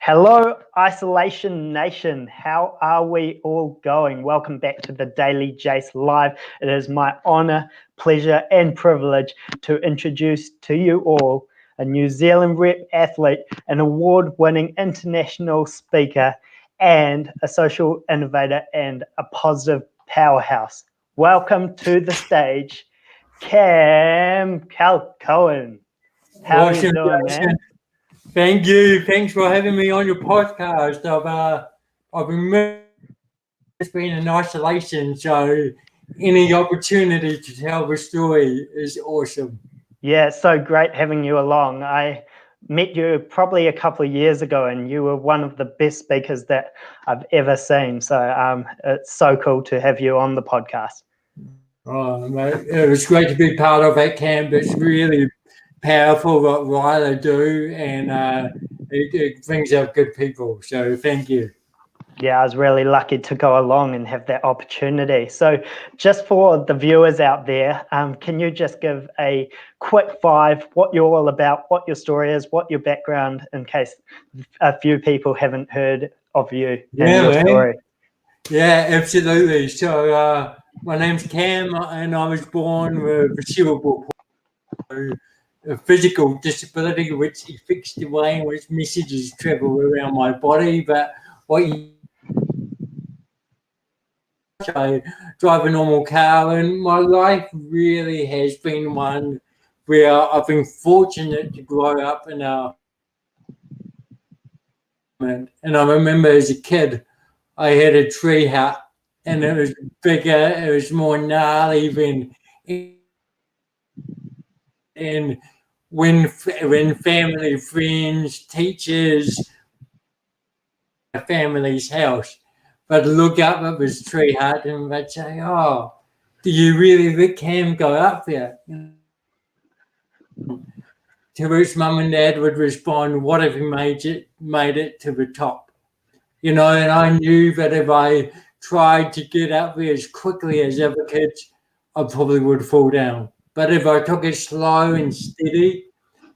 Hello, Isolation Nation. How are we all going? Welcome back to the Daily Jase Live. It is my honor, pleasure, and privilege to introduce to you all a New Zealand rep athlete, an award-winning international speaker, and a social innovator and a positive powerhouse. Welcome to the stage, Calkoen. How are you doing, man? Thank you. Thanks for having me on your podcast. I've been in isolation, so any opportunity to tell the story is awesome. Yeah, it's so great having you along. I met you probably a couple of years ago, and you were one of the best speakers that I've ever seen. So it's so cool to have you on the podcast. Oh, mate, it was great to be part of that camp. It's really powerful what Riley do, and it brings out good people. So thank you. Yeah, I was really lucky to go along and have that opportunity. So just for the viewers out there, can you just give a quick five, what you're all about, what your story is, what your background, in case a few people haven't heard of you and your story? Yeah, absolutely. So my name's Cam, and I was born with a cerebral palsy, a physical disability which affects the way in which messages travel around my body. But I drive a normal car, and my life really has been one where I've been fortunate to grow up in a. And I remember as a kid, I had a tree hut, and it was bigger, it was more gnarly than. And when family, friends, teachers, my family's house, but look up at this tree hut and they'd say, "Oh, do you really let Cam go up there?" To which mum and dad would respond, "What if he made it to the top?" And I knew that if I tried to get up there as quickly as other kids, I probably would fall down. But if I took it slow and steady,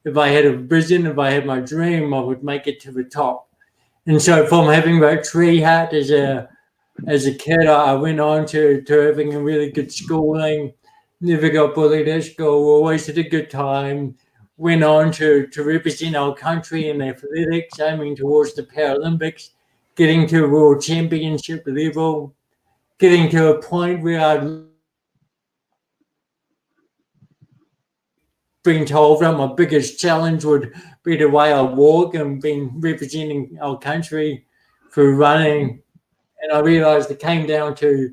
if I had a vision, if I had my dream, I would make it to the top. And so from having that tree hut as a kid, I went on to having a really good schooling, never got bullied at school, always had a good time, went on to represent our country in athletics, aiming towards the Paralympics, getting to a world championship level, getting to a point where I'd been told that my biggest challenge would be the way I walk, and been representing our country through running. And I realized it came down to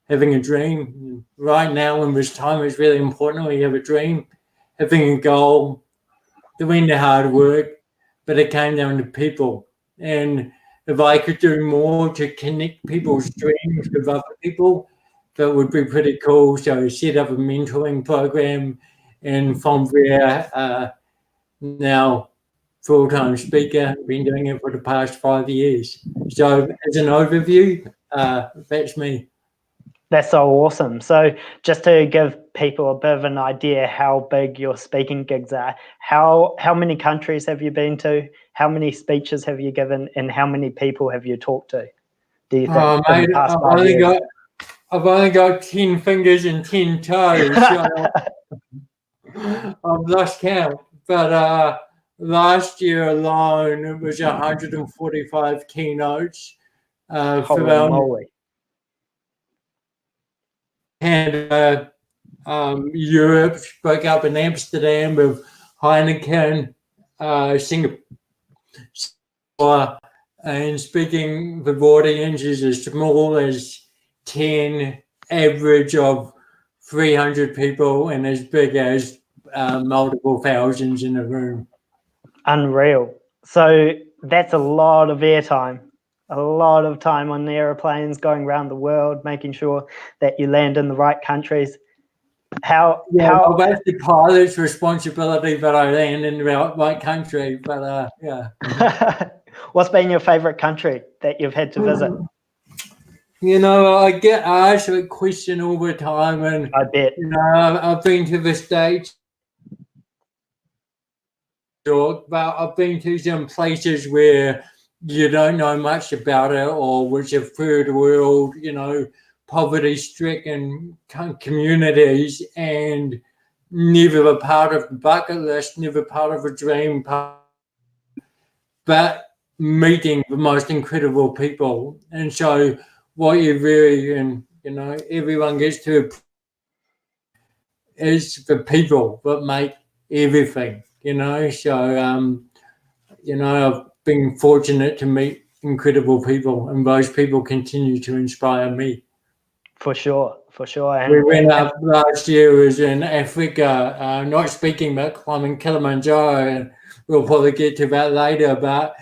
having a dream. Right now in this time, it's really important when you have a dream, having a goal, doing the hard work, but it came down to people. And if I could do more to connect people's dreams with other people, that would be pretty cool. So I set up a mentoring program, and from there, now full-time speaker, been doing it for the past 5 years. So as an overview, that's me. That's so awesome. So just to give people a bit of an idea how big your speaking gigs are, how many countries have you been to? How many speeches have you given? And how many people have you talked to? Do you think? Mate, I've only got 10 fingers and 10 toes. So I've lost count. But last year alone, it was 145 keynotes. Holy moly. Canada, Europe, spoke up in Amsterdam with Heineken, Singapore, and speaking with audiences as small as 10, average of 300 people, and as big as multiple thousands in a room. Unreal. So that's a lot of airtime. A lot of time on the airplanes, going around the world, making sure that you land in the right countries. Well, that's the pilot's responsibility that I land in the right country. But yeah. What's been your favorite country that you've had to visit? I get asked that question all the time, and I bet. I've been to the States, but I've been to some places where you don't know much about it, or which are third world, poverty-stricken communities, and never a part of the bucket list, never part of a dream, but meeting the most incredible people. And so what you really, and everyone gets to, is the people that make everything, so I've been fortunate to meet incredible people, and those people continue to inspire me. For sure. We went up last year, was in Africa, not speaking about climbing Kilimanjaro, and we'll probably get to that later, but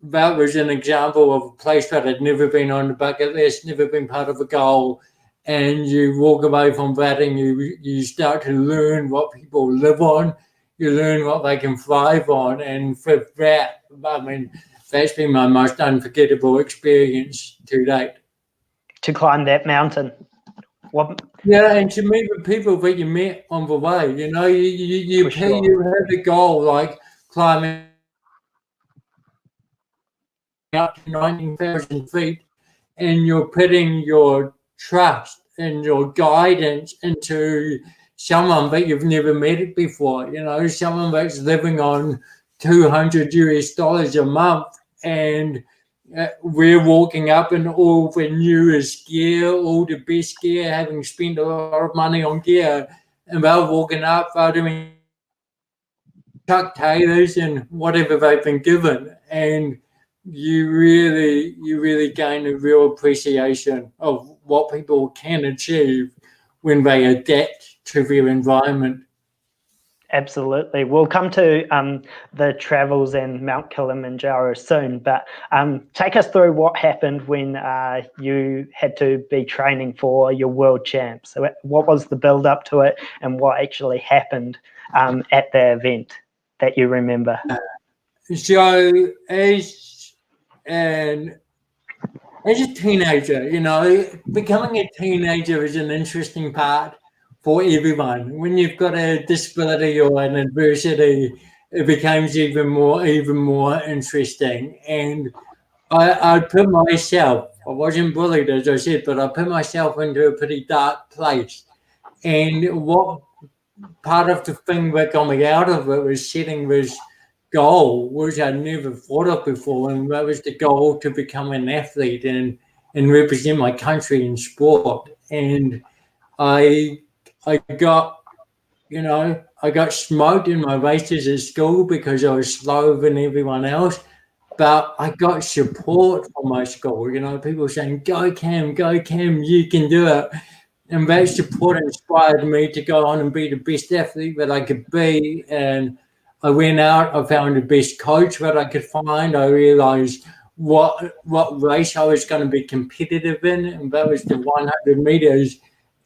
that was an example of a place that had never been on the bucket list, never been part of a goal. And you walk away from that and you start to learn what people live on. You learn what they can thrive on. And for that, that's been my most unforgettable experience to date. To climb that mountain. Yeah, and to meet the people that you met on the way. You have a goal like climbing up to 19,000 feet, and you're putting your trust and your guidance into someone that you've never met before, someone that's living on $200 a month, and we're walking up in all the newest gear, all the best gear, having spent a lot of money on gear, and they're walking up, they're doing Chuck Taylors and whatever they've been given, and you really gain a real appreciation of what people can achieve when they adapt to their environment. Absolutely. We'll come to the travels and Mount Kilimanjaro soon, but take us through what happened when you had to be training for your world champs. So what was the build up to it, and what actually happened at the event that you remember? So as a teenager, becoming a teenager is an interesting part for everyone. When you've got a disability or an adversity, it becomes even more interesting. And I put myself, I wasn't bullied, as I said, but I put myself into a pretty dark place. And what part of the thing that got me out of it was setting this goal, which I'd never thought of before, and that was the goal to become an athlete and represent my country in sport. And I got smoked in my races at school because I was slower than everyone else, but I got support from my school. People saying, "Go Cam, you can do it." And that support inspired me to go on and be the best athlete that I could be. And I went out, I found the best coach that I could find. I realized what race I was going to be competitive in, and that was the 100 meters.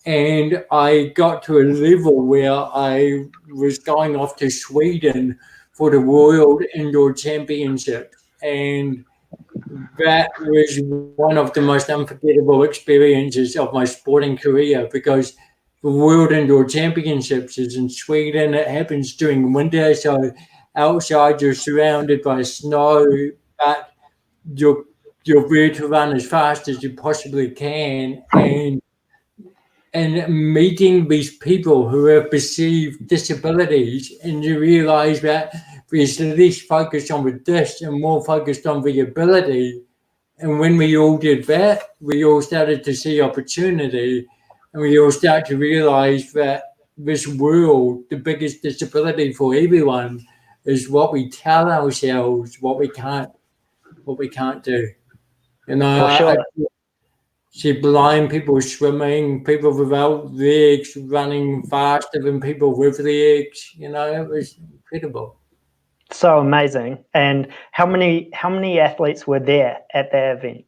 And I got to a level where I was going off to Sweden for the World Indoor Championship. And that was one of the most unforgettable experiences of my sporting career, because the World Indoor Championships is in Sweden. It happens during winter, so outside you're surrounded by snow, but you're there to run as fast as you possibly can, and meeting these people who have perceived disabilities, and you realize that there's less focus on the dis and more focused on the ability. And when we all did that, we all started to see opportunity, and we all start to realize that this world, the biggest disability for everyone, is what we tell ourselves what we can't do. For sure. I see blind people swimming, people without legs running faster than people with legs. It was incredible. So amazing. And how many athletes were there at the event?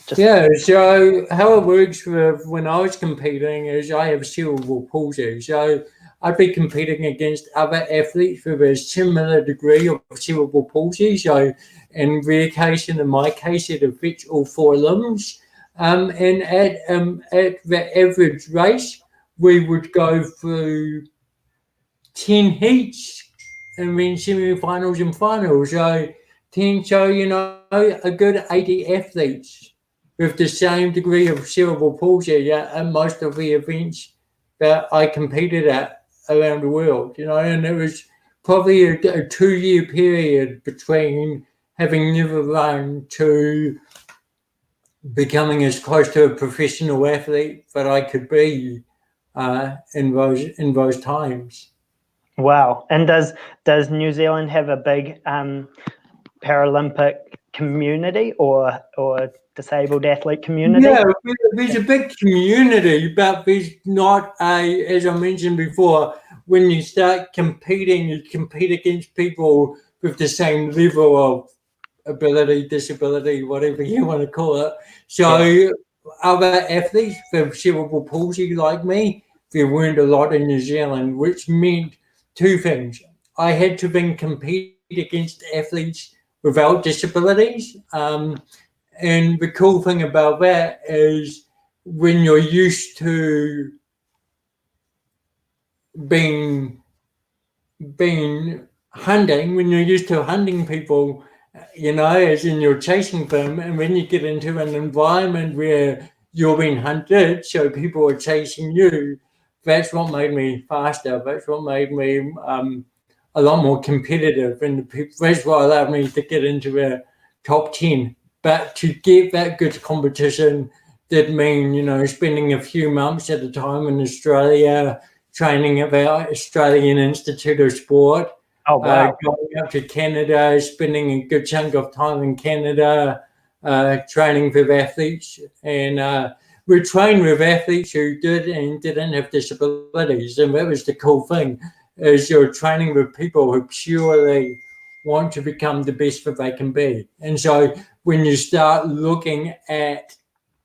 So how it works when I was competing is I have cerebral palsy. So I'd be competing against other athletes with a similar degree of cerebral palsy. So in their case and in my case, it affects all four limbs. And at the average race, we would go through 10 heats and then semi-finals and finals. So 10 show, a good 80 athletes with the same degree of cerebral palsy at most of the events that I competed at around the world, and it was probably a 2-year period between having never run to becoming as close to a professional athlete that I could be in those times. Wow. And does New Zealand have a big Paralympic community or disabled athlete community? Yeah, there's a big community, but there's not as I mentioned before, when you start competing, you compete against people with the same level of ability, disability, whatever you want to call it. So other athletes with cerebral palsy like me, there weren't a lot in New Zealand, which meant two things. I had to then compete against athletes without disabilities. And the cool thing about that is when you're used to being hunting, when you're used to hunting people, as in you're chasing them, and when you get into an environment where you're being hunted, so people are chasing you, that's what made me faster. That's what made me a lot more competitive, and that's what allowed me to get into the top 10. But to get that good competition did mean, spending a few months at a time in Australia, training at the Australian Institute of Sport. Oh, wow. Going up to Canada, spending a good chunk of time in Canada, training with athletes. And we trained with athletes who did and didn't have disabilities. And that was the cool thing, is you're training with people who purely want to become the best that they can be. And so when you start looking at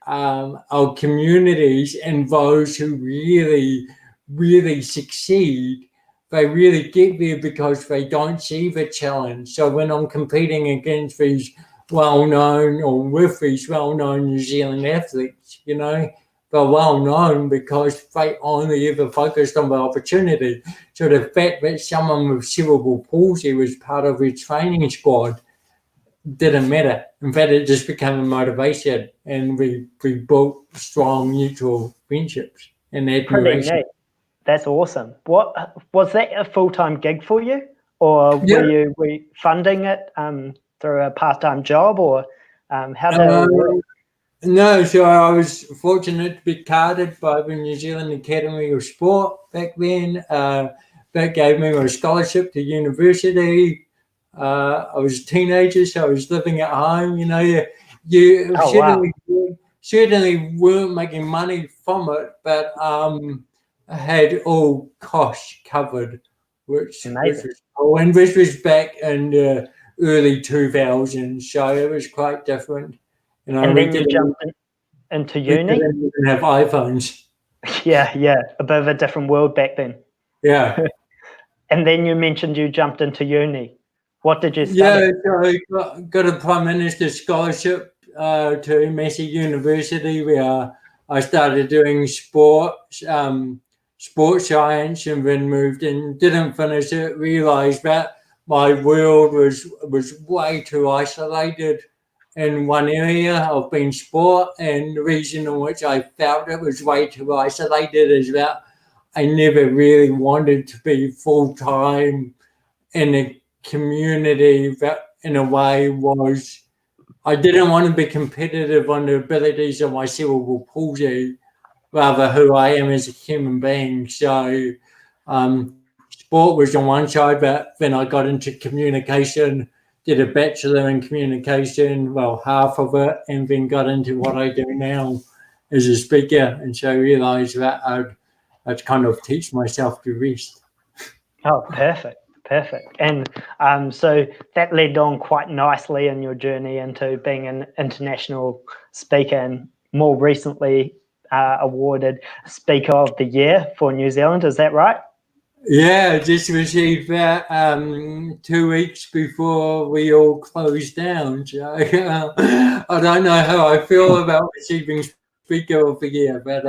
our communities and those who really succeed, they really get there because they don't see the challenge. So when I'm competing against these well-known or with these well-known New Zealand athletes, they're well-known because they only ever focused on the opportunity. So the fact that someone with cerebral palsy was part of their training squad didn't matter. In fact, it just became a motivation, and we built strong mutual friendships and admiration. Pretty neat. That's awesome. What was that a full-time gig for you, or were you funding it through a part-time job, or how did it work? No, so I was fortunate to be carded by the New Zealand Academy of Sport back then. That gave me a scholarship to university. I was a teenager, so I was living at home. You certainly weren't making money from it, but had all costs covered, which was cool. And this was back in the early 2000s, so it was quite different. And then you jumped into uni? We didn't even have iPhones. Yeah, a bit of a different world back then. Yeah. And then you mentioned you jumped into uni. What did you study? Yeah, so I got a Prime Minister's scholarship to Massey University, where I started doing sports science, and then moved in, didn't finish it, realised that my world was way too isolated in one area of being sport, and the reason in which I felt it was way too isolated is that I never really wanted to be full-time in a community that in a way was, I didn't want to be competitive on the abilities of my cerebral palsy, rather who I am as a human being. So sport was on one side, but then I got into communication, did a bachelor in communication, well, half of it, and then got into what I do now as a speaker. And so I realised that I'd kind of teach myself the rest. Oh, perfect. And so that led on quite nicely in your journey into being an international speaker, and more recently awarded Speaker of the Year for New Zealand. Is that right? Yeah, I just received that 2 weeks before we all closed down. So I don't know how I feel about receiving Speaker of the Year, but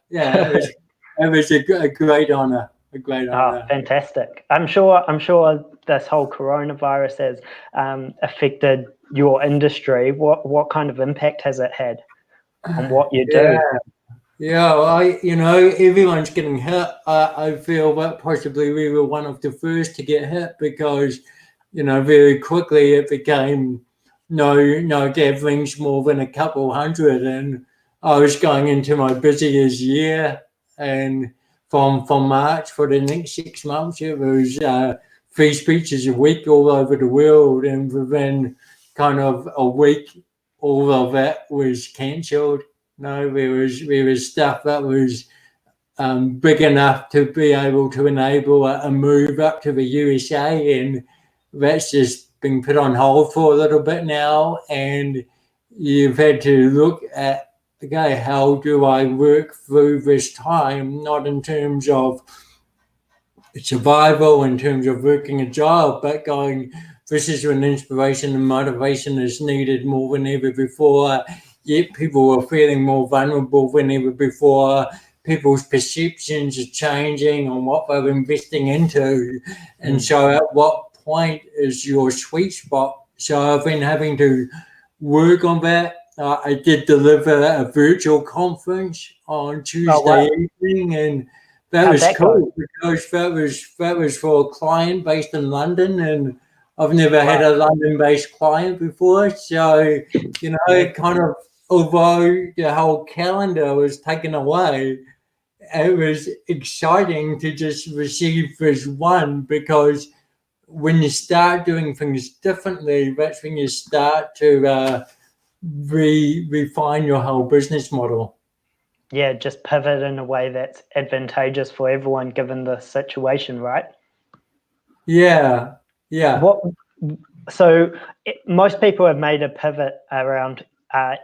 it was a great honour. a great Oh, idea. fantastic. I'm sure this whole coronavirus has affected your industry. What kind of impact has it had on what you Yeah, do? yeah. Everyone's getting hit. I feel that possibly we were one of the first to get hit because, very quickly it became no gatherings more than a couple hundred, and I was going into my busiest year, and from March for the next 6 months, it was 3 speeches a week all over the world, and within kind of a week, all of that was cancelled. No, there was stuff that was big enough to be able to enable a move up to the USA, and that's just been put on hold for a little bit now. And you've had to look at, okay, how do I work through this time, not in terms of survival, in terms of working a job, but going, this is when inspiration and motivation is needed more than ever before. Yet people are feeling more vulnerable than ever before. People's perceptions are changing on what they're investing into. And so at what point is your sweet spot? So I've been having to work on that. I did deliver a virtual conference on Tuesday evening, and that How'd was that go? cool because that was for a client based in London, and I've never had Wow. a London-based client before. So, it kind of, although the whole calendar was taken away, it was exciting to just receive this one, because when you start doing things differently, that's when you start to refine your whole business model. Yeah, just pivot in a way that's advantageous for everyone given the situation, right? Yeah, yeah. What? So most people have made a pivot around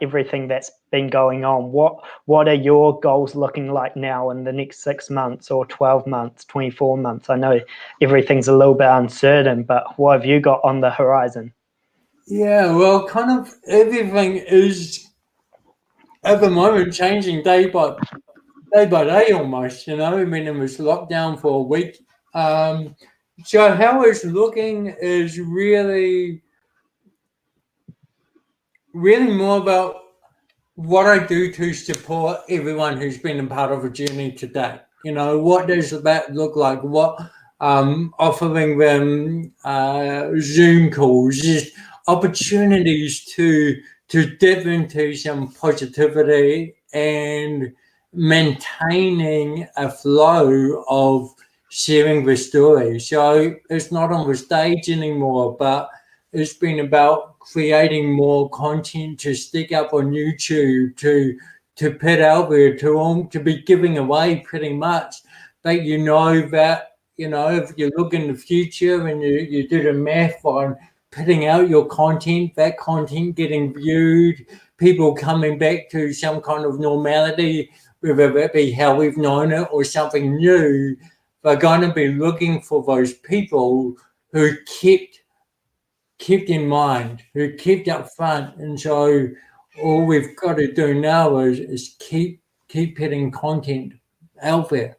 everything that's been going on. What are your goals looking like now in the next 6 months or 12 months, 24 months? I know everything's a little bit uncertain, but what have you got on the horizon? Yeah, well, kind of everything is at the moment changing day by day almost. I mean, it was locked down for a week. Um, so how it's looking is really more about what I do to support everyone who's been a part of a journey today. What does that look like? What offering them Zoom calls, just opportunities to dip into some positivity and maintaining a flow of sharing the story. So it's not on the stage anymore, but it's been about creating more content to stick up on YouTube, to put out there, to be giving away pretty much. But if you look in the future and you do the math on putting out your content, that content getting viewed, people coming back to some kind of normality, whether it be how we've known it or something new, they're going to be looking for those people who kept in mind, who kept up front. And so all we've got to do now is keep putting content out there,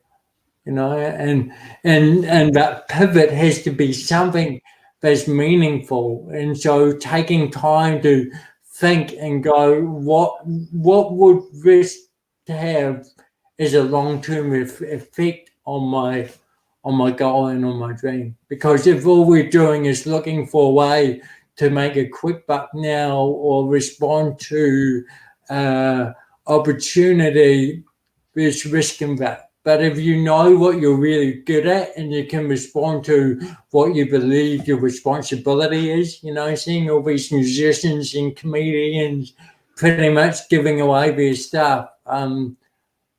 and that pivot has to be something that's meaningful. And so taking time to think and go, what would this have as a long-term effect on my goal and on my dream? Because if all we're doing is looking for a way to make a quick buck now or respond to opportunity, there's risk in that. But if you know what you're really good at and you can respond to what you believe your responsibility is, seeing all these musicians and comedians pretty much giving away their stuff,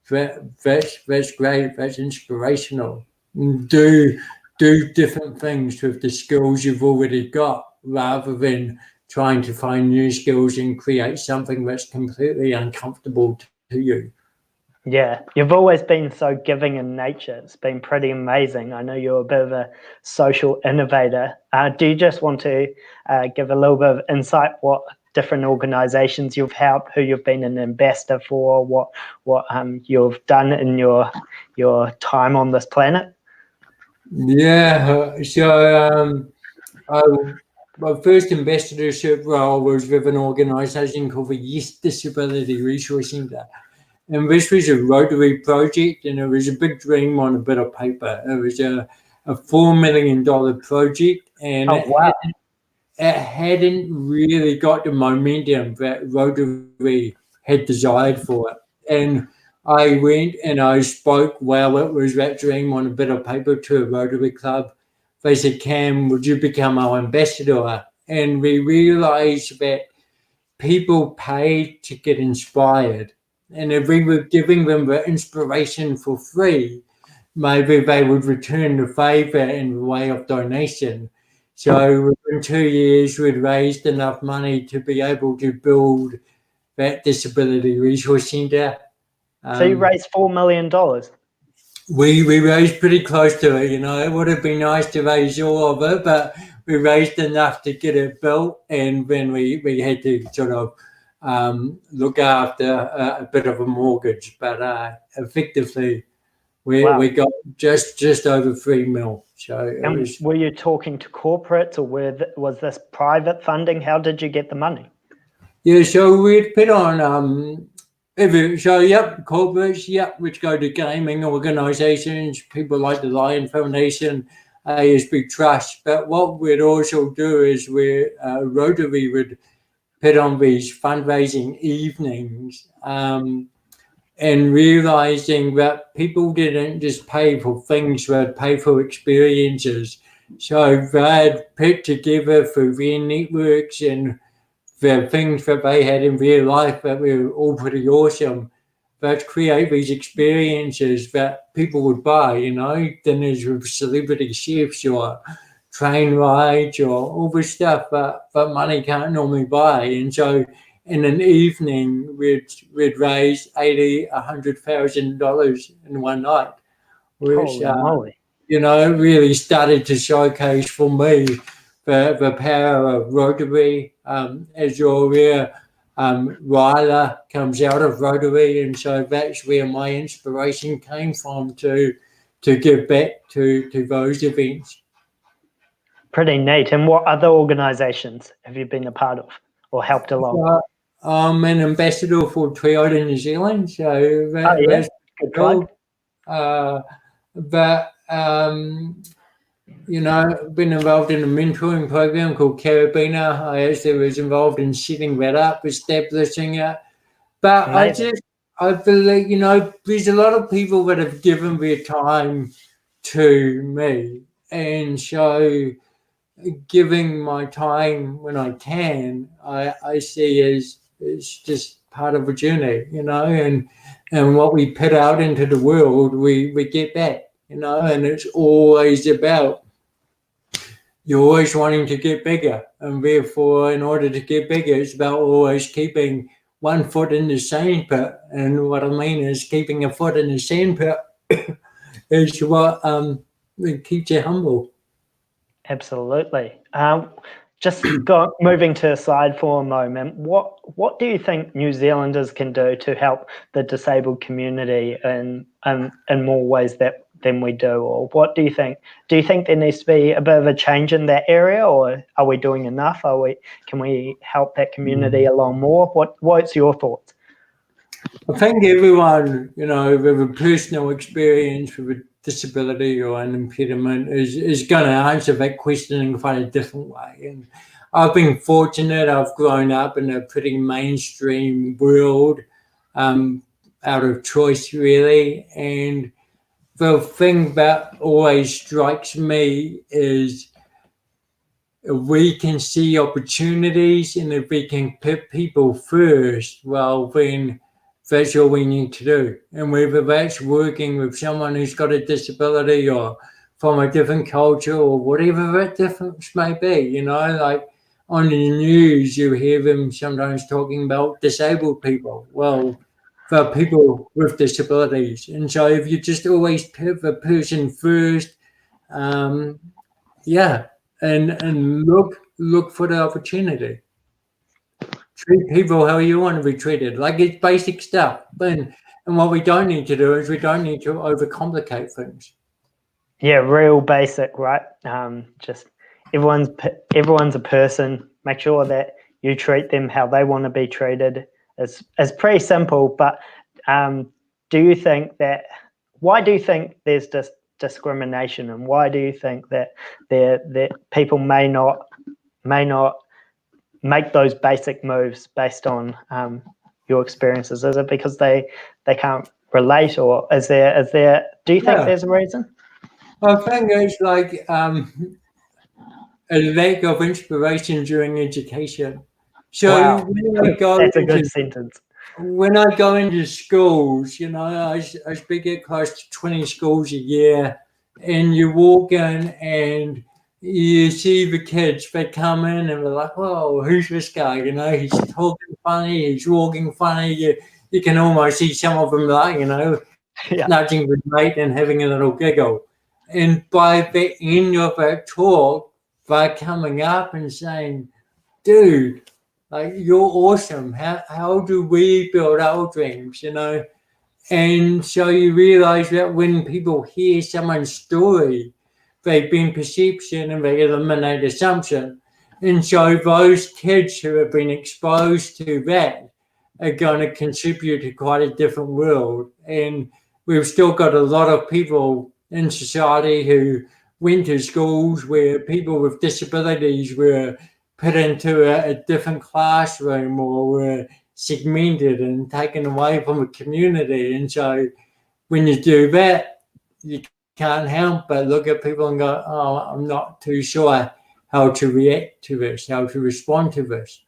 that's great. That's inspirational. Do different things with the skills you've already got, rather than trying to find new skills and create something that's completely uncomfortable to you. Yeah, you've always been so giving in nature. It's been pretty amazing. I know you're a bit of a social innovator. Do you just want to give a little bit of insight what different organizations you've helped, who you've been an ambassador for, what you've done in your time on this planet? Yeah. I, my first ambassadorship role was with an organisation called the Yes Disability Resource Centre. And this was a Rotary project, and it was a big dream on a bit of paper. It was a $4 million project, and Oh, wow. it hadn't really got the momentum that Rotary had desired for it. And I went and I spoke while it was that dream on a bit of paper to a Rotary club. They said, Cam, would you become our ambassador? And we realized that people paid to get inspired. And if we were giving them the inspiration for free, maybe they would return the favour in the way of donation. So within 2 years, we'd raised enough money to be able to build that disability resource centre. So you raised $4 million. We raised pretty close to it, you know. It would have been nice to raise all of it, but we raised enough to get it built, and then we had to sort of look after a bit of a mortgage. But effectively, Wow. we got just over 3 mil. So it And was. were you talking to corporates, or was this private funding? How did you get the money? Yeah, so we'd put on corporates, which go to gaming organisations, people like the Lion Foundation, ASB Trust. But what we'd also do is Rotary would put on these fundraising evenings, and realising that people didn't just pay for things, they'd pay for experiences. So they'd put together through their networks and the things that they had in real life that were all pretty awesome, that create these experiences that people would buy, you know, dinners with celebrity chefs or train rides or all this stuff that money can't normally buy. And so in an evening, we'd raise $100,000 in one night, which, Holy moly. you know, really started to showcase for me the power of Rotary. As you're aware, Ryla comes out of Rotary, and so that's where my inspiration came from to give back to those events. Pretty neat. And what other organisations have you been a part of or helped along? So, I'm an ambassador for Toyota New Zealand, so that's good plug. But you know, been involved in a mentoring program called Carabiner. I actually was involved in setting that up, establishing it. But Amazing. I believe, you know, there's a lot of people that have given their time to me. And so giving my time when I can, I see as it's just part of a journey, you know, and what we put out into the world, we get back, you know, and it's always about you're always wanting to get bigger, and therefore, in order to get bigger, it's about always keeping one foot in the sand pit. And what I mean is, keeping a foot in the sand pit is what keeps you humble. Absolutely. Just moving to the side for a moment. What do you think New Zealanders can do to help the disabled community in more ways than we do? Or what do you think? Do you think there needs to be a bit of a change in that area, or are we doing enough? Can we help that community along more? What's your thoughts? I think everyone, you know, with a personal experience with a disability or an impairment is going to answer that question in quite a different way. And I've been fortunate. I've grown up in a pretty mainstream world, out of choice, really. And the thing that always strikes me is if we can see opportunities and if we can put people first, well, then that's all we need to do. And whether that's working with someone who's got a disability or from a different culture or whatever that difference may be, you know, like on the news, you hear them sometimes talking about disabled people. Well, for people with disabilities. And so if you just always put the person first, and look for the opportunity. Treat people how you want to be treated. Like, it's basic stuff. And what we don't need to do is we don't need to overcomplicate things. Yeah, real basic, right? Just everyone's a person. Make sure that you treat them how they want to be treated. It's pretty simple. But do you think that? Why do you think there's discrimination, and why do you think that that people may not make those basic moves based on your experiences? Is it because they can't relate, or is there? Do you think Yeah, there's a reason? I think it's like a lack of inspiration during education. So Wow, when I go that's a good into sentence. schools, you know, I speak at close to 20 schools a year, and you walk in and you see the kids, they come in and they're like, "Whoa, who's this guy?" You know, he's talking funny, he's walking funny. You can almost see some of them, like, you know, Yeah, nudging the mate and having a little giggle. And by the end of that talk, they're coming up and saying, "Dude, like, you're awesome. How do we build our dreams?" You know? And so you realize that when people hear someone's story, they bring perception and they eliminate assumption. And so those kids who have been exposed to that are going to contribute to quite a different world. And we've still got a lot of people in society who went to schools where people with disabilities were put into a different classroom or were segmented and taken away from a community. And so when you do that, you can't help but look at people and go, "Oh, I'm not too sure how to react to this, how to respond to this."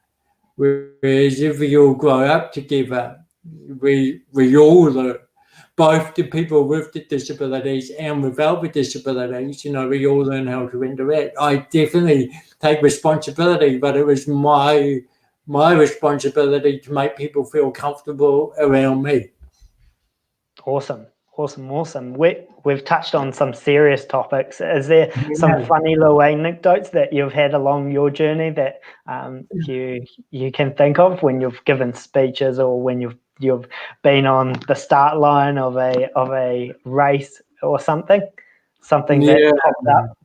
Whereas if we all grow up together, we all learn. Both the people with the disabilities and without the disabilities, you know, we all learn how to interact. I definitely take responsibility, but it was my responsibility to make people feel comfortable around me. awesome, awesome, awesome. We've touched on some serious topics. Is there some Yeah. funny little anecdotes that you've had along your journey that you can think of when you've given speeches or when you've been on the start line of a race or something that Yeah. popped up?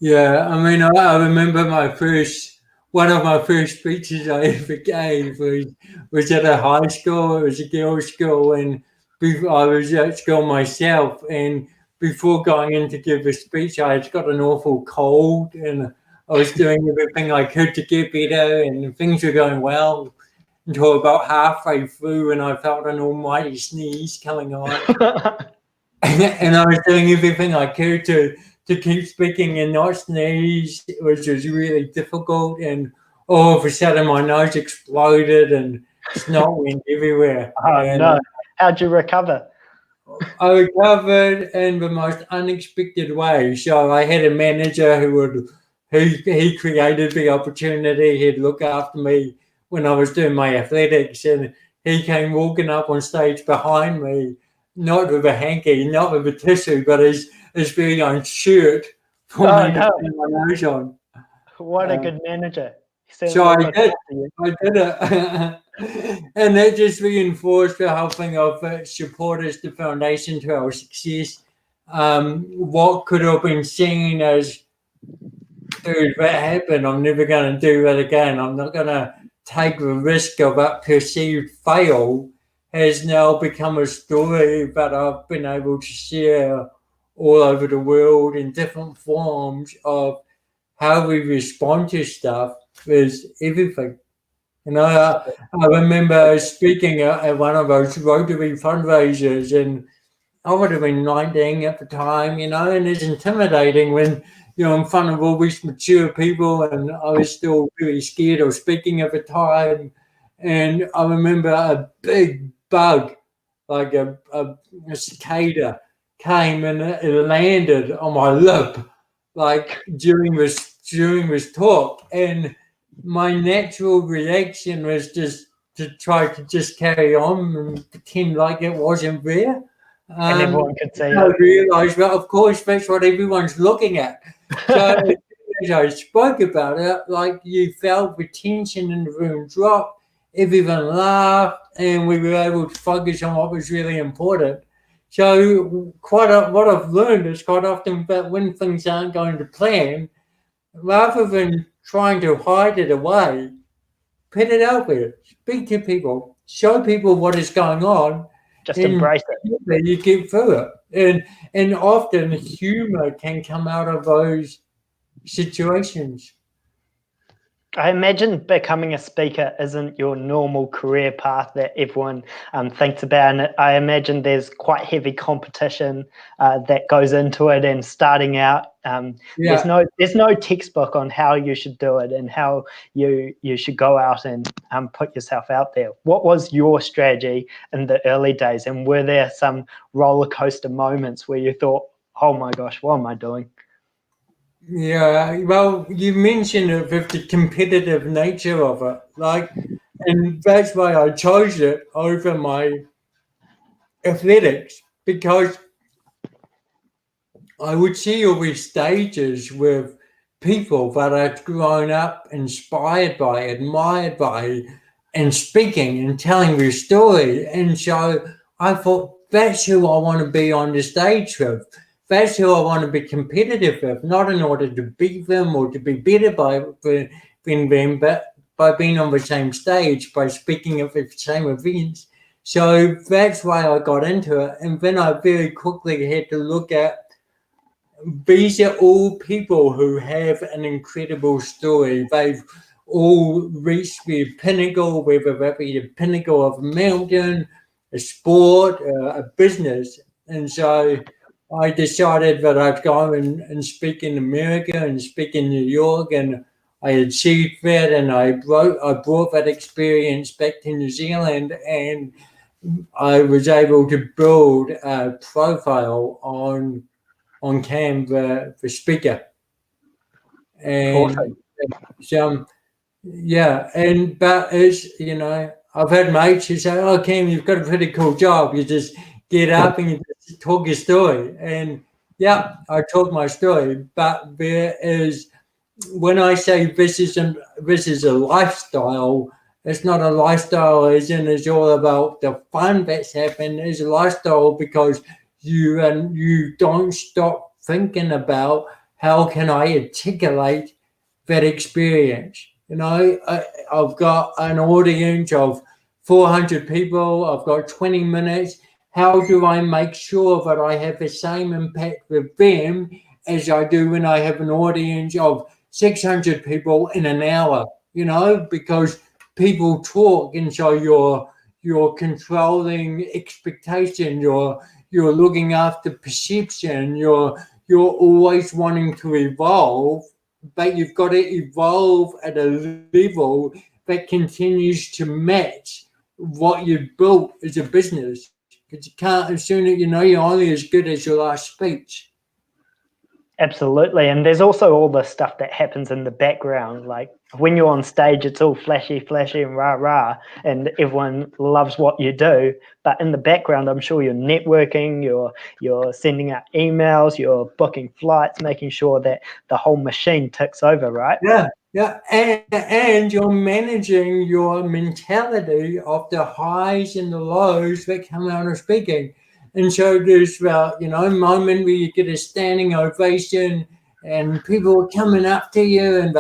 Yeah, I mean, I remember one of my first speeches I ever gave was at a high school. It was a girls' school, and I was at school myself. And before going in to give a speech, I had got an awful cold, and I was doing everything I could to get better, and things were going well until about halfway through, and I felt an almighty sneeze coming on. And I was doing everything I could to keep speaking and not sneeze, which was really difficult. And all of a sudden, my nose exploded and snot went everywhere. Oh And no! How'd you recover? I recovered in the most unexpected way. So I had a manager he created the opportunity. He'd look after me when I was doing my athletics, and he came walking up on stage behind me, not with a hanky, not with a tissue, but his very own shirt for Oh me to no! put my nose on. What a Uh, good manager! He so certainly I looked did. after you. I did it. And that just reinforced the whole thing of support as the foundation to our success. What could have been seen as, "Dude, that happened. I'm never going to do that again. I'm not going to take the risk of a perceived fail," has now become a story that I've been able to share all over the world in different forms of how we respond to stuff is everything. You know, I remember speaking at one of those Rotary fundraisers, and I would have been 19 at the time, you know, and it's intimidating when you're in front of all these mature people, and I was still really scared of speaking at the time. And I remember a big bug, like a cicada, came and it landed on my lip, like during this talk, and my natural reaction was just to try to just carry on and pretend like it wasn't there. And Um, everyone could see I it. realised, well, of course, that's what everyone's looking at. So as I spoke about it, like, you felt the tension in the room drop, everyone laughed, and we were able to focus on what was really important. So what I've learned is quite often that when things aren't going to plan, rather than trying to hide it away, put it out there, speak to people, show people what is going on, Just and embrace it. you get through it. And often humor can come out of those situations. I imagine becoming a speaker isn't your normal career path that everyone thinks about. And I imagine there's quite heavy competition that goes into it. And starting out, there's no textbook on how you should do it and how you should go out and put yourself out there. What was your strategy in the early days? And were there some roller coaster moments where you thought, "Oh my gosh, what am I doing?" Yeah, well, you mentioned it with the competitive nature of it, and that's why I chose it over my athletics, because I would see all these stages with people that I'd grown up inspired by, admired by, and speaking and telling their story. And so I thought, that's who I want to be on the stage with. That's who I want to be competitive with, not in order to beat them or to be better than them, but by being on the same stage, by speaking at the same events. So that's why I got into it. And then I very quickly had to look at, these are all people who have an incredible story. They've all reached their pinnacle, whether that be the pinnacle of a mountain, a sport, a business. And so I decided that I'd go and speak in America and speak in New York, and I achieved that, and I brought that experience back to New Zealand, and I was able to build a profile on Canva for speaker. And Awesome. but it's, I've had mates who say, "Oh, Cam, you've got a pretty cool job. You just get up and you just talk your story." And yeah, I talk my story, but there is, when I say this is a lifestyle, it's not a lifestyle as in it's all about the fun that's happened. It's a lifestyle because you don't stop thinking about, how can I articulate that experience. I've got an audience of 400 people. I've got 20 minutes. How do I make sure that I have the same impact with them as I do when I have an audience of 600 people in an hour? Because people talk, and so you're controlling expectation. You're looking after perception. You're always wanting to evolve, but you've got to evolve at a level that continues to match what you've built as a business. Because you can't, as soon as you're only as good as your last speech. Absolutely. And there's also all the stuff that happens in the background. Like when you're on stage, it's all flashy and rah, and everyone loves what you do. But in the background, I'm sure you're networking, you're sending out emails, you're booking flights, making sure that the whole machine ticks over, right? Yeah. And you're managing your mentality of the highs and the lows that come out of speaking. And so there's a moment where you get a standing ovation and people are coming up to you and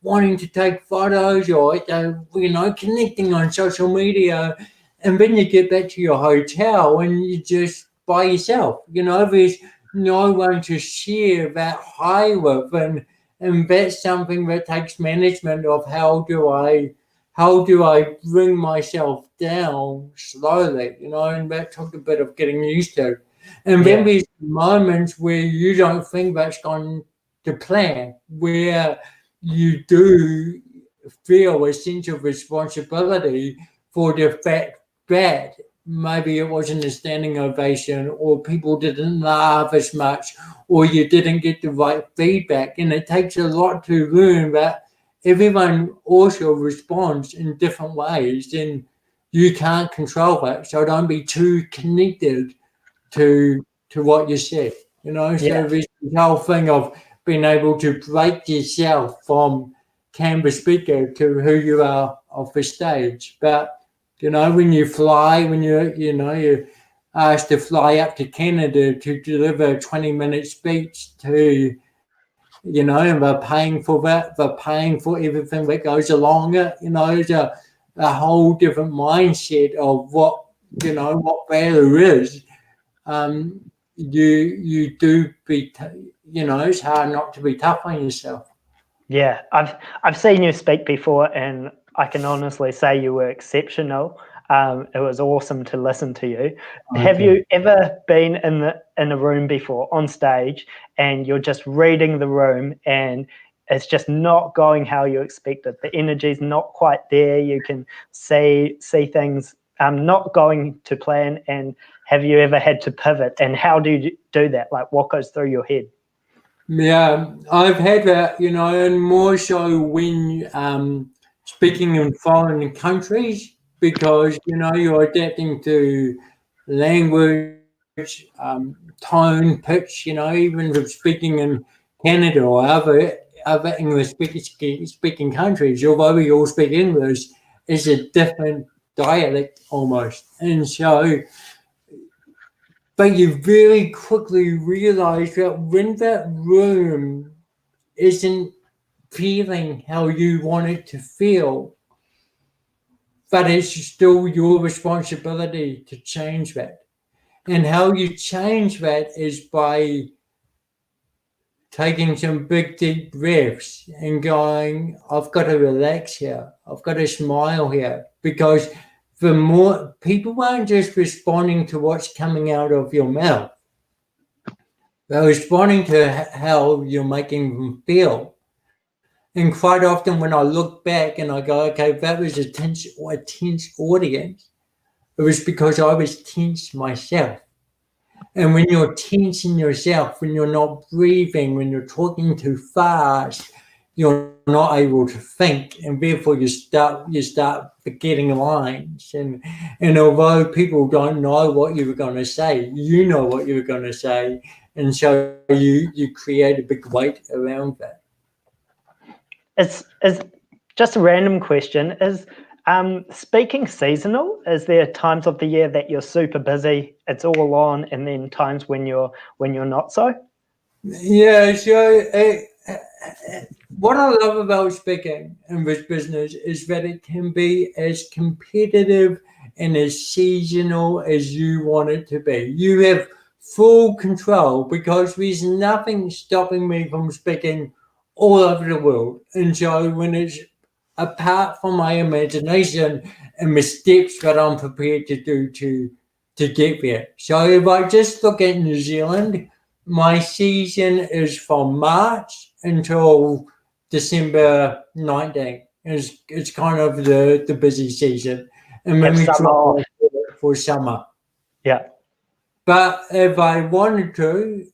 wanting to take photos, or connecting on social media. And then you get back to your hotel and you're just by yourself. There's no one to share that high with, and that's something that takes management of, how do I bring myself down slowly, and that took a bit of getting used to. And then there's moments where you don't think that's going to plan, where you do feel a sense of responsibility for the fact that maybe it wasn't a standing ovation, or people didn't laugh as much, or you didn't get the right feedback. And it takes a lot to learn that everyone also responds in different ways, and you can't control that. So don't be too connected to what you said. So there's the whole thing of being able to break yourself from canvas speaker to who you are off the stage. But when you fly, when you're asked to fly up to Canada to deliver a 20-minute speech to, and they're paying for that. They're paying for everything that goes along it. It's a whole different mindset of what value is. You do be, it's hard not to be tough on yourself. Yeah, I've seen you speak before, and I can honestly say you were exceptional. It was awesome to listen to you. Okay. Have you ever been in a room before on stage, and you're just reading the room, and it's just not going how you expected? The energy's not quite there. You can see things not going to plan. And have you ever had to pivot? And how do you do that? Like, what goes through your head? Yeah, I've had that, and more so when speaking in foreign countries, because, you're adapting to language, tone, pitch, even with speaking in Canada or other English speaking countries, although we all speak English, it's a different dialect almost. And so, but you very quickly realize that when that room isn't feeling how you want it to feel, but it's still your responsibility to change that. And how you change that is by taking some big, deep breaths and going, I've got to relax here. I've got to smile here. Because the more people aren't just responding to what's coming out of your mouth, they're responding to how you're making them feel. And quite often when I look back and I go, okay, that was a tense audience, it was because I was tense myself. And when you're tensing yourself, when you're not breathing, when you're talking too fast, you're not able to think, and therefore you start forgetting lines. And although people don't know what you were going to say, you know what you were going to say, and so you create a big weight around that. It's just a random question. Is speaking seasonal? Is there times of the year that you're super busy, it's all on, and then times when you're not so? Yeah, so what I love about speaking in this business is that it can be as competitive and as seasonal as you want it to be. You have full control because there's nothing stopping me from speaking all over the world. And so when it's apart from my imagination and the steps that I'm prepared to do to get there. So if I just look at New Zealand, my season is from March until December 19th. It's kind of the busy season. And then we try for summer. Yeah. But if I wanted to,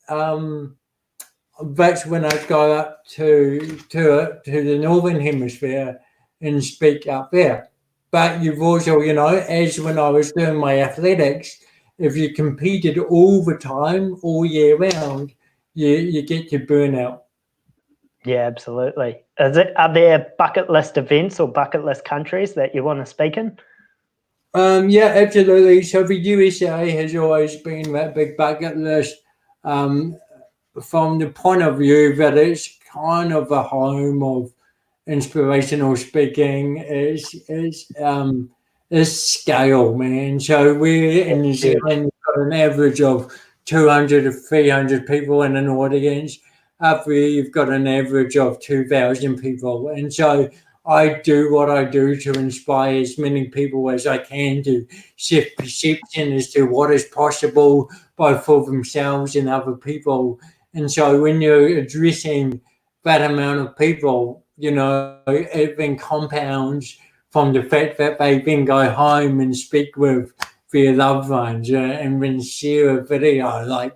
that's when I'd go up to the Northern Hemisphere and speak up there. But you've also, as when I was doing my athletics, if you competed all the time, all year round, you get to burn out. Yeah, absolutely. Are there bucket list events or bucket list countries that you want to speak in? Yeah, absolutely. So the USA has always been that big bucket list from the point of view that it's kind of a home of inspirational speaking is scale, man. So we're in New Zealand, we've got an average of 200 to 300 people in an audience. Up there, you've got an average of 2,000 people. And so I do what I do to inspire as many people as I can to shift perception as to what is possible, both for themselves and other people. And so when you're addressing that amount of people, it then compounds from the fact that they then go home and speak with their loved ones and then share a video. Like,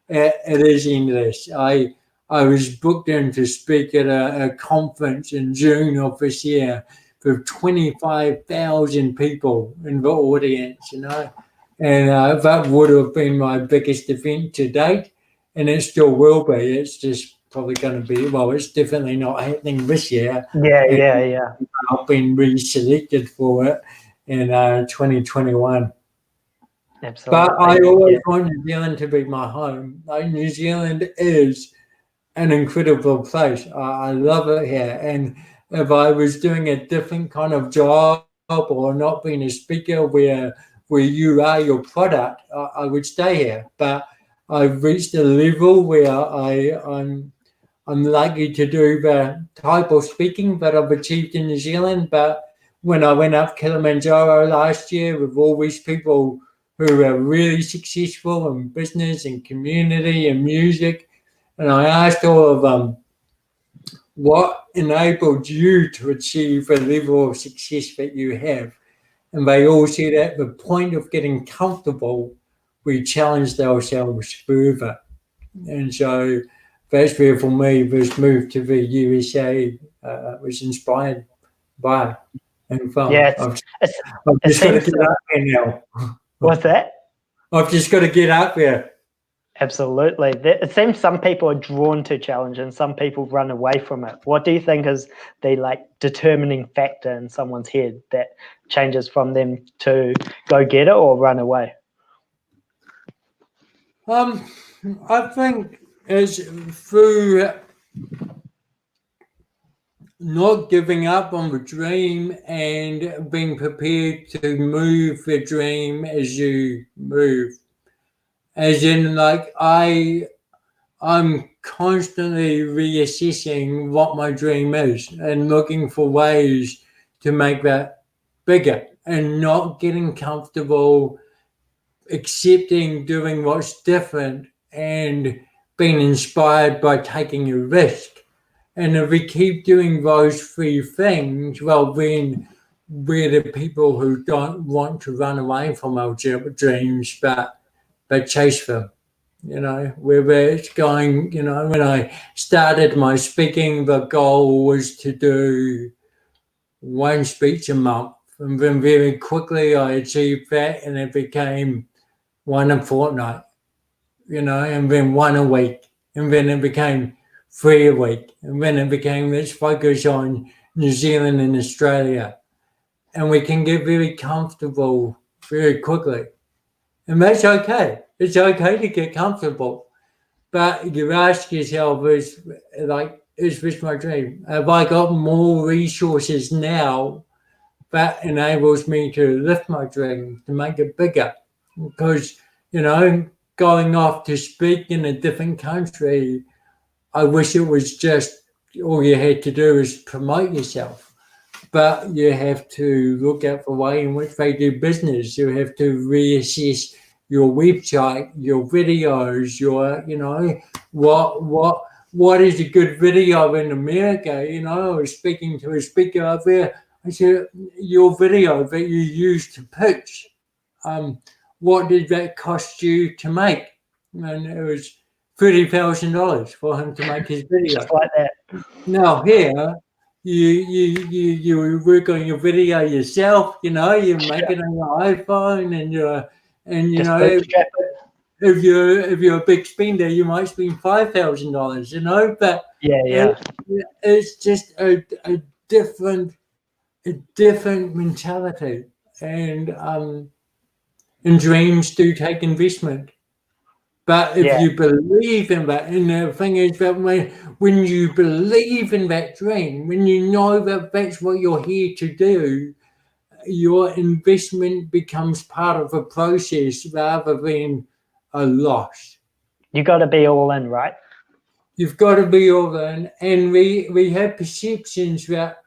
it is endless. I was booked in to speak at a conference in June of this year with 25,000 people in the audience, and that would have been my biggest event to date, and it still will be. It's just probably going to be, it's definitely not happening this year. Yeah. I've been reselected for it in 2021. Absolutely. But I always Yeah. want New Zealand to be my home. Like, New Zealand is an incredible place. I love it here. And if I was doing a different kind of job or not being a speaker where you are your product, I would stay here. But I've reached a level where I'm lucky to do the type of speaking that I've achieved in New Zealand. But when I went up Kilimanjaro last year with all these people who are really successful in business and community and music, and I asked all of them, what enabled you to achieve the level of success that you have? And they all said at the point of getting comfortable, we challenged ourselves further. And so that's where, for me, this move to the USA was inspired by and from. Yeah. I've It just got to seems get up there now. what's that? I've just got to get up there. Absolutely. It seems some people are drawn to challenge and some people run away from it. What do you think is the determining factor in someone's head that changes from them to go get it or run away? I think it's through not giving up on the dream and being prepared to move the dream as you move. As in, I'm constantly reassessing what my dream is and looking for ways to make that bigger and not getting comfortable accepting doing what's different and being inspired by taking a risk. And if we keep doing those three things, well, then we're the people who don't want to run away from our dreams, but chase them. Where it's going, when I started my speaking, the goal was to do one speech a month. And then very quickly I achieved that, and it became one a fortnight, and then one a week. And then it became 3 a week. And then it became, let's focus on New Zealand and Australia. And we can get very comfortable very quickly. And that's okay. It's okay to get comfortable. But you ask yourself, is this my dream? Have I got more resources now that enables me to lift my dream, to make it bigger? Because, going off to speak in a different country, I wish it was just all you had to do is promote yourself. But you have to look at the way in which they do business. You have to reassess your website, your videos, what is a good video in America? I was speaking to a speaker up there. I said, your video that you used to pitch, what did that cost you to make? And it was $30,000 for him to make his video. Just like that. Now here, you work on your video yourself. You make it on your iPhone, and if you're a big spender, you might spend $5,000. But Yeah. it's just a different mentality, and dreams do take investment. But if you believe in that, and the thing is that when you believe in that dream, when you know that that's what you're here to do, your investment becomes part of a process rather than a loss. You got to be all in, right? You've got to be all in, and we have perceptions that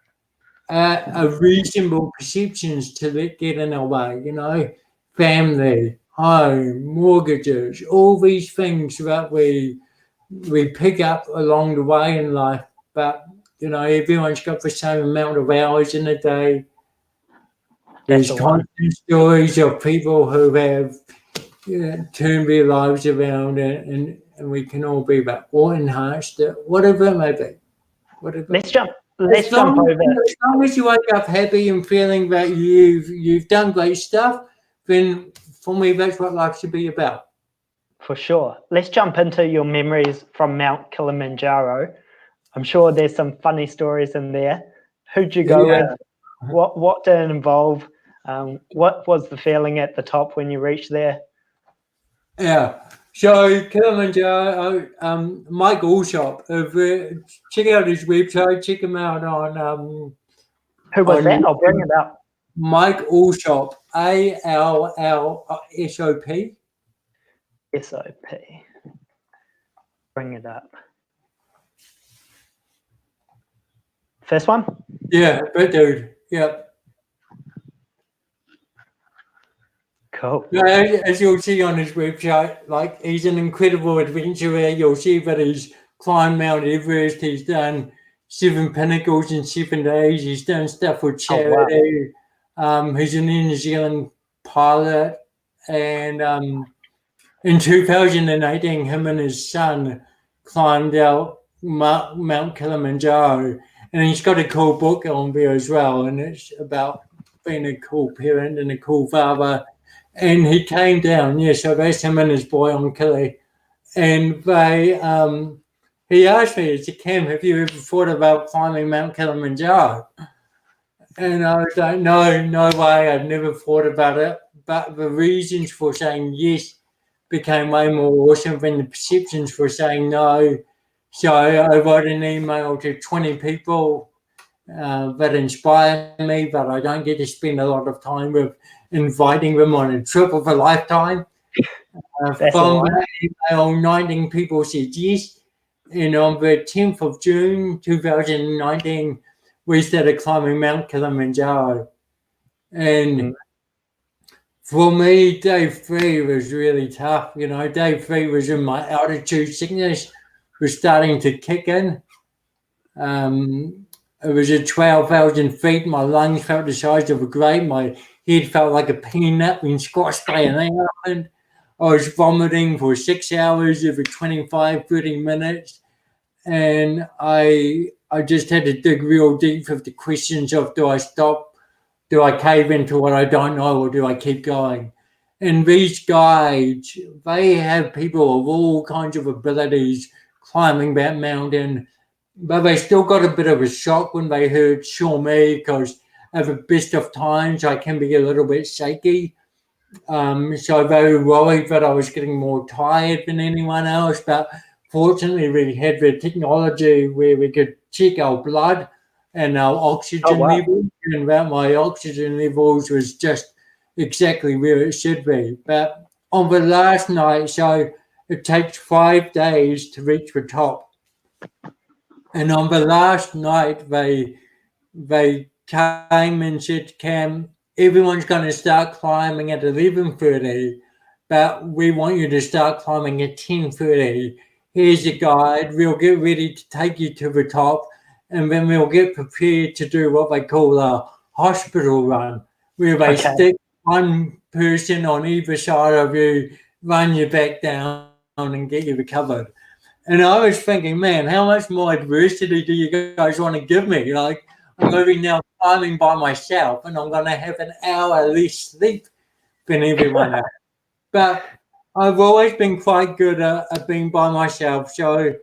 are reasonable perceptions to let get in our way. Family, home, mortgages, all these things that we pick up along the way in life. But everyone's got the same amount of hours in a day. There's constant stories of people who have turned their lives around, and we can all be that, or enhanced it, whatever it may be. Whatever. Let's jump over. As long as you wake up happy and feeling that you've done great stuff, then for me, that's what life should be about. For sure. Let's jump into your memories from Mount Kilimanjaro. I'm sure there's some funny stories in there. Who'd you go with? What did it involve? What was the feeling at the top when you reached there? Yeah. So Kilimanjaro, Mike Allshop, check out his website. Check him out on. Who was that? I'll bring it up. Mike Allshop, ALLSOP. SOP. Bring it up. First one? Yeah, but dude, yeah. Cool. As you'll see on his website, like he's an incredible adventurer. You'll see that he's climbed Mount Everest. He's done 7 pinnacles in 7 days. He's done stuff with charity. Oh, wow. He's a New Zealand pilot, and in 2018, him and his son climbed out Mount Kilimanjaro, and he's got a cool book on there as well, and it's about being a cool parent and a cool father. And he came down, so that's him and his boy on Kili. And he asked me, he said, Cam, have you ever thought about climbing Mount Kilimanjaro? And I was like, no way, I've never thought about it. But the reasons for saying yes became way more awesome than the perceptions for saying no. So I wrote an email to 20 people that inspire me, but I don't get to spend a lot of time with inviting them on a trip of a lifetime. From that email, 19 people said yes. And on the 10th of June 2019, we started climbing Mount Kilimanjaro. And for me, day 3 was really tough. Day 3 was when my altitude sickness was starting to kick in. It was at 12,000 feet. My lungs felt the size of a grape. My head felt like a peanut being squashed by an elephant. I was vomiting for 6 hours every 25, 30 minutes. And I just had to dig real deep with the questions of, do I stop? Do I cave into what I don't know, or do I keep going? And these guides, they have people of all kinds of abilities climbing that mountain, but they still got a bit of a shock when they saw me, because at the best of times I can be a little bit shaky. So they were worried that I was getting more tired than anyone else. But fortunately, we had the technology where we could check our blood and our oxygen levels, and that my oxygen levels was just exactly where it should be. But on the last night, so it takes 5 days to reach the top. And on the last night, they came and said, Cam, everyone's going to start climbing at 11:30, but we want you to start climbing at 10:30. Here's a guide. We'll get ready to take you to the top, and then we'll get prepared to do what they call a hospital run, where they stick one person on either side of you, run you back down and get you recovered. And I was thinking, man, how much more adversity do you guys want to give me? Like, I'm going to be now climbing by myself, and I'm going to have an hour less sleep than everyone else. But I've always been quite good at being by myself. So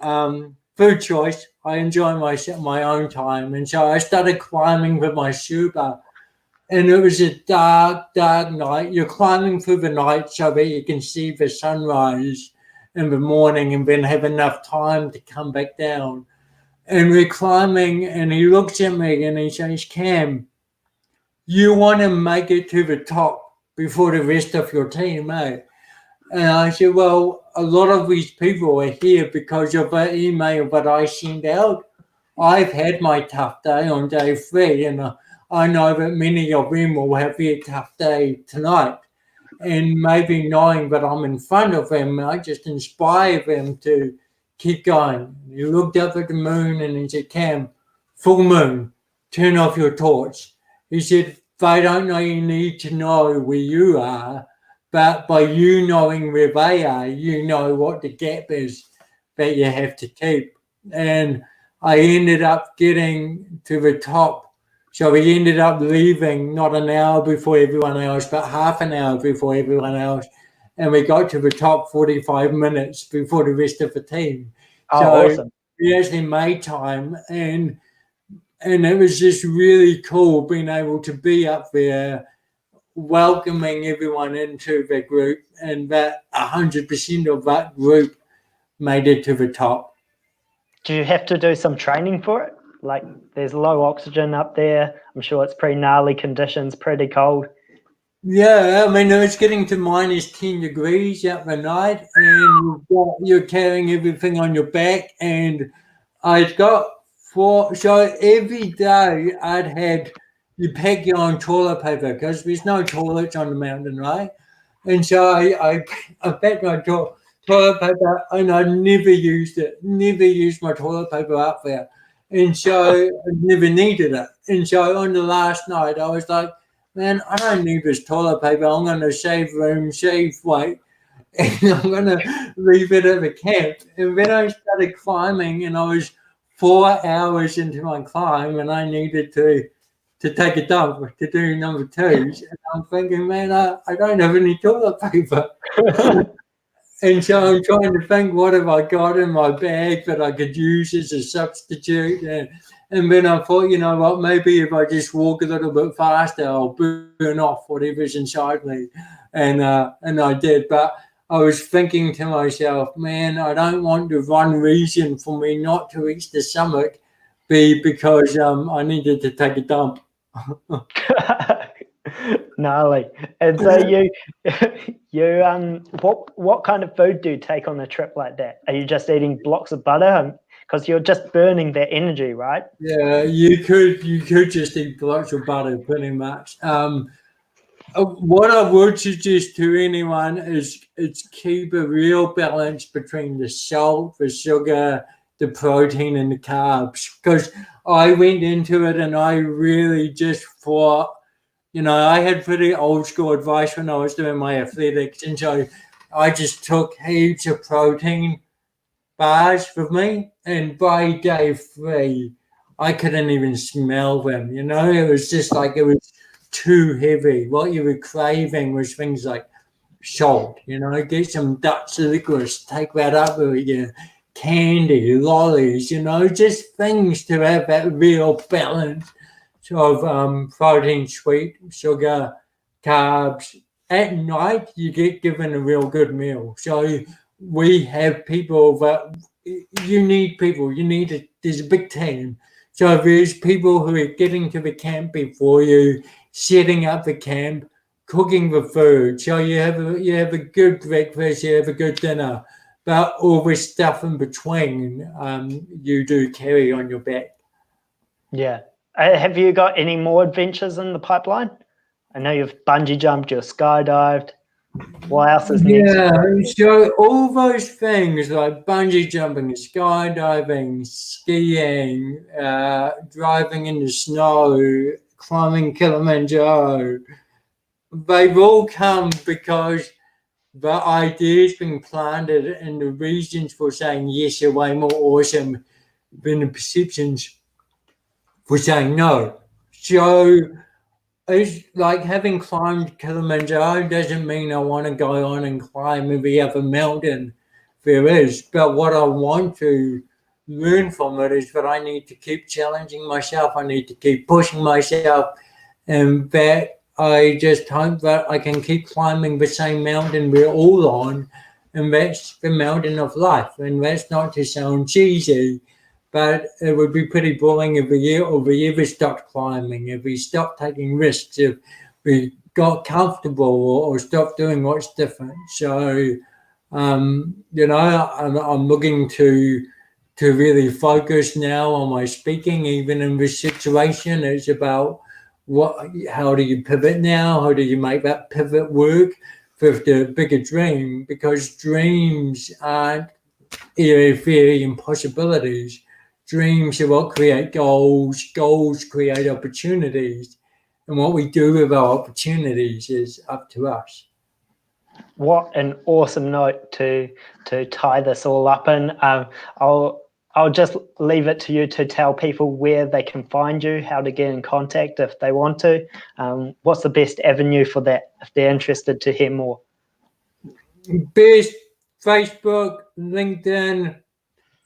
food choice, I enjoy my own time. And so I started climbing with my Sherpa. And it was a dark, dark night. You're climbing through the night so that you can see the sunrise in the morning and then have enough time to come back down. And we're climbing, and he looks at me and he says, Cam, you want to make it to the top before the rest of your team, eh? And I said, well, a lot of these people are here because of the email that I sent out. I've had my tough day on day 3, and I know that many of them will have their tough day tonight. And maybe knowing that I'm in front of them, I just inspire them to keep going. He looked up at the moon and he said, Cam, full moon, turn off your torch. He said, they don't know you need to know where you are, but by you knowing where they are, you know what the gap is that you have to keep. And I ended up getting to the top. So we ended up leaving not an hour before everyone else, but half an hour before everyone else. And we got to the top 45 minutes before the rest of the team. Awesome. We actually made time. And And it was just really cool being able to be up there, welcoming everyone into the group, and that 100% of that group made it to the top. Do you have to do some training for it? Like, there's low oxygen up there. I'm sure it's pretty gnarly conditions, pretty cold. Yeah, I mean, it was getting to -10 degrees at the night, and you're carrying everything on your back. And I got so every day you pack your own toilet paper because there's no toilets on the mountain, right? And so I packed my toilet paper, and I never used it, never used my toilet paper up there. And so I never needed it. And so on the last night, I was like, man, I don't need this toilet paper. I'm going to save room, save weight, and I'm going to leave it at the camp. And then I started climbing, and I was 4 hours into my climb, and I needed to take a dump to do number 2s. And I'm thinking, man, I don't have any toilet paper. And so I'm trying to think, what have I got in my bag that I could use as a substitute? And then I thought, you know what, maybe if I just walk a little bit faster, I'll burn off whatever's inside me. And I did. But I was thinking to myself, man, I don't want the one reason for me not to reach the summit be because I needed to take a dump. Gnarly. And so what kind of food do you take on a trip like that? Are you just eating blocks of butter? Because you're just burning that energy, right? Yeah, you could just eat blocks of butter pretty much. What I would suggest to anyone is keep a real balance between the salt, the sugar, the protein, and the carbs. Because I went into it and I really just thought, you know, I had pretty old school advice when I was doing my athletics, and so I just took heaps of protein bars with me, and by day 3, I couldn't even smell them. You know, it was just like it was too heavy. What you were craving was things like salt. You know, get some Dutch licorice, take that up with you, candy, lollies. You know, just things to have that real balance of protein, sweet, sugar, carbs. At night, you get given a real good meal. So we have people that you need people. There's a big team. So there's people who are getting to the camp before you, setting up the camp, cooking the food. So you have a good breakfast, you have a good dinner, but all the stuff in between, you do carry on your back. Yeah. Have you got any more adventures in the pipeline? I know you've bungee jumped, you've skydived. What else is next? Yeah, so all those things like bungee jumping, skydiving, skiing, driving in the snow, climbing Kilimanjaro, they've all come because the idea's been planted and the reasons for saying yes are way more awesome than the perceptions for saying no. So it's like having climbed Kilimanjaro doesn't mean I want to go on and climb every other mountain there is. But what I want to learn from it is that I need to keep challenging myself. I need to keep pushing myself. And that I just hope that I can keep climbing the same mountain we're all on. And that's the mountain of life. And that's not to sound cheesy, but it would be pretty boring if we ever stopped climbing, if we stopped taking risks, if we got comfortable or stopped doing what's different. So, you know, I'm looking to really focus now on my speaking, even in this situation. It's about how do you pivot now? How do you make that pivot work with the bigger dream? Because dreams aren't very impossibilities. Dreams are what create goals. Goals create opportunities. And what we do with our opportunities is up to us. What an awesome note to tie this all up in. I'll just leave it to you to tell people where they can find you, how to get in contact if they want to. What's the best avenue for that if they're interested to hear more? Best Facebook, LinkedIn.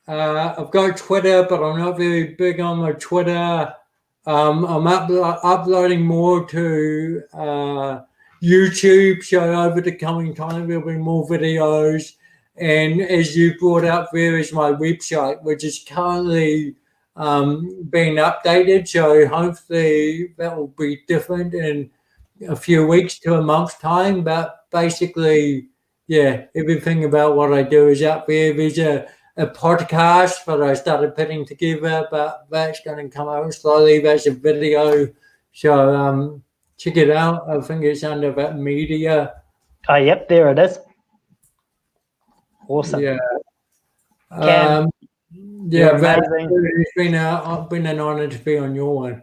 I've got Twitter, but I'm not very big on my Twitter. I'm uploading more to YouTube. So over the coming time, there'll be more videos. And as you brought up, there is my website, which is currently being updated. So hopefully that will be different in a few weeks to a month's time. But basically, yeah, everything about what I do is up there. There's a podcast that I started putting together, but that's going to come out slowly. That's a video. So check it out. I think it's under that media. Oh, yep, there it is. Awesome. Yeah. Cam, Yeah, amazing. It's been an honor to be on your one.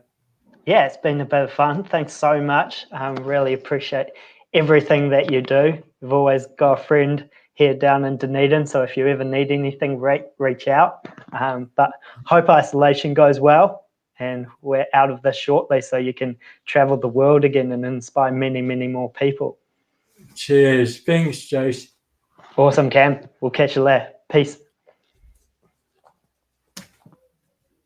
Yeah, it's been a bit of fun. Thanks so much. Really appreciate everything that you do. We've always got a friend here down in Dunedin, so if you ever need anything, reach out. But hope isolation goes well, and we're out of this shortly, so you can travel the world again and inspire many, many more people. Cheers. Thanks, Jase. Awesome, Cam. We'll catch you later. Peace.